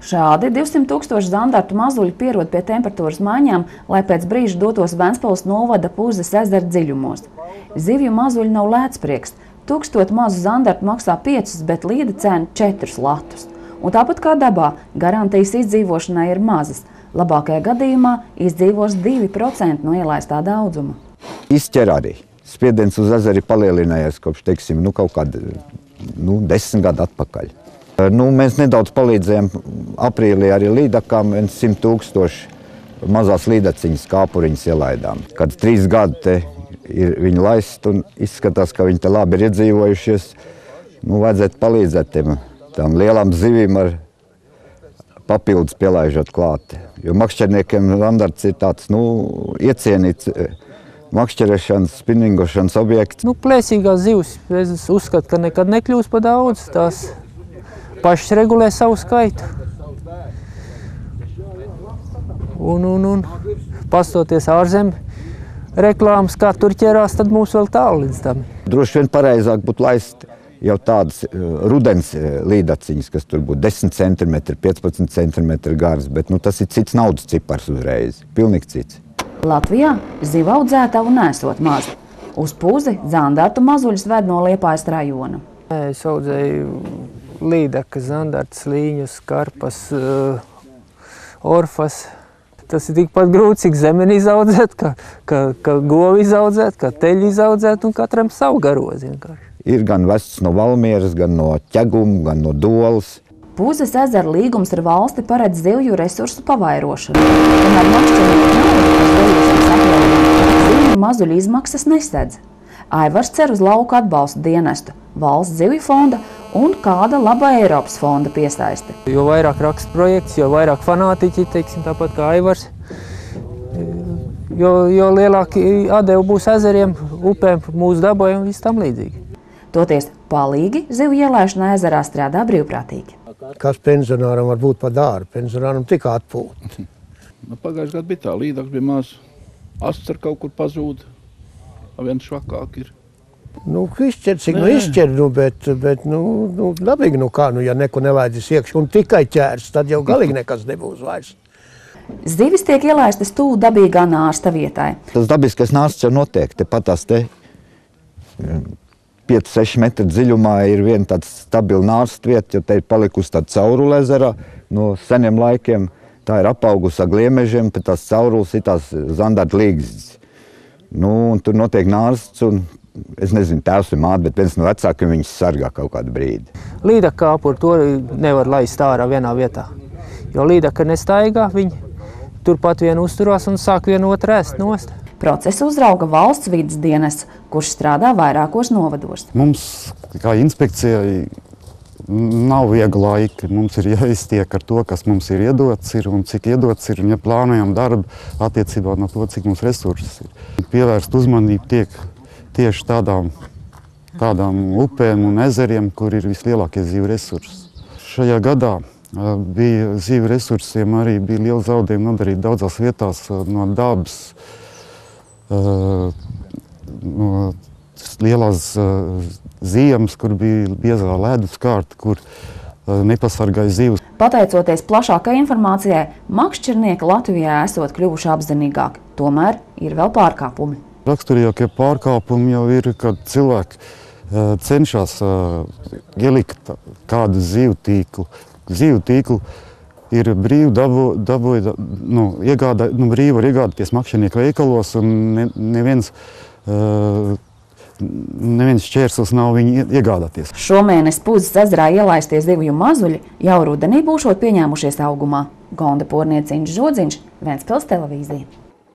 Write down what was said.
Šādi 200 000 zandartu mazuļi pierod pie temperatūras maiņām, lai pēc brīža dotos Ventspils novada Puzes ezera dziļumos. Zivju mazuļi nav lētsprieks. 1000 mazu zandartu maksā 5, bet līda cena 4 latus. Un tāpat kā dabā, garantijas izdzīvošanai ir mazas. Labākajā gadījumā izdzīvos 2% no ielaistā daudzuma. Izķer arī. Spiediens uz ezeru palielinājies kopš, teiksim, kaut kādi 10 gadu atpakaļ. Mēs nedaudz palīdzējām aprīlī arī līdakām, 100 000 mazās līdaciņas kāpuriņas ielaidām. Kad 3 gadi te ir viņi laist un izskatās, ka viņi te labi ir iedzīvojušies, vajadzētu palīdzēt tām lielām zivīm ar papildus pielaižot klāt. Jo makšķerniekiem zandarts ir tāds, iecienīts makšķerēšanas, spinningošanas objekts. Plēsīgās zivs, es uzskatu, ka nekad nekļūs pa daudz. Tās pašas regulē savu skaitu. Un pastoties ārzem reklāmas, kā tur ķerās, tad mums vēl tālu līdz tam. Droši vien pareizāk būtu laist jau tādas rudens līdaciņas, kas tur būtu 10 cm, 15 cm garas, bet tas ir cits naudas cipars uzreiz, pilnīgi cits. Latvijā zivu audzētavu nesot maz. Uz Puzi zandartu mazuļus ved no Liepājas rajona. Es audzēju līdakas, zandartas, līņus, karpas, orfas. Tas ir tikpat grūti, cik zemeni izaudzēt, ka govi izaudzēt, ka teļi izaudzēt un katram savu garozi vienkārši. Ir gan vests no Valmieras, gan no Ķeguma, gan no Dolas. Puzes ezera līgums ar valsti paredz zivju resursu pavairošanu. Tomēr makšķernieku naudu, kas devusies apjomā, zivju mazuļu izmaksas nesedz. Aivars cer uz lauku atbalstu dienestu, valsts zivju fonda un kāda laba Eiropas fonda piesaisti. Jo vairāk raksta projekts, jo vairāk fanātiķi, teiksim, tāpat kā Aivars, jo lielāki atdevi būs ezeriem, upēm, mūsu dabai un viss tam līdzīgi. Toties palīgi zivju ielaišanā ezerā strādā brīvprātīgi. Kas pensionāram var būt par dārgu? Pensionāram tik atpūt. Pagājušajā gadā bija tā, līdaks bija maz, astes ar kaut kur pazūd, viens švakāk ir. Izšķir, cik izšķir, bet dabīgi, ja neko nelaidis iekšā un tikai ķērs, tad jau galīgi nekas nebūs vairs. Zivis tiek ielaistas tuvu dabīgā nārsta vietai. Tas dabiskais nārsts jau notiek, tepat tās 5-6 metru dziļumā ir viena tāda stabila nārsta vieta, jo te ir palikusi tāda caurule ezerā no seniem laikiem. Tā ir apaugusi ar gliemežiem, bet tās caurules ir tās zandarta līgzes. Un tur notiek nārsts un, es nezinu, tēvs vai māte, bet viens no vecākiem viņus sargā kaut kādu brīdi. Līdaka kāpuri to nevar laist ārā vienā vietā, jo līdaka nestaigā, viņi turpat vien uzturās un sāk vienu otru ēst nost. Procesu uzrauga valsts vides dienests, kurš strādā vairākos novados. Mums, kā inspekcijai, nav viegli laika. Mums ir jāiztiek ar to, kas mums ir iedots un cik iedots ir, un ja plānojam darbu attiecībā no to, cik mums resursus ir. Pievērst uzmanību tiek tieši tādām upēm un ezeriem, kur ir vislielākie zivju resursi. Šajā gadā bija zivju resursiem arī bija liela zaudējuma nodarīta daudzās vietās no dabas, no lielās ziemas, kur bija biezā ledus kārta, kur nepasargāja zivs. Pateicoties plašākai informācijai, makšķernieki Latvijā esot kļuvuši apzinīgāki. Tomēr ir vēl pārkāpumi. Raksturīgākie pārkāpumi jau ir, kad cilvēki cenšas ielikt kādu zivju tīklu. Zivju tīklu ir brīvi brīvi var iegādāties makšķernieku veikalos, un neviens šķērslis nav viņu iegādāties. Šomēnes Puzes ezerā ielaistie zivju mazuļi jau rudenī būšot pieņēmušies augumā. Gonda Pornieciņš Žodziņš, Ventspils televīzija.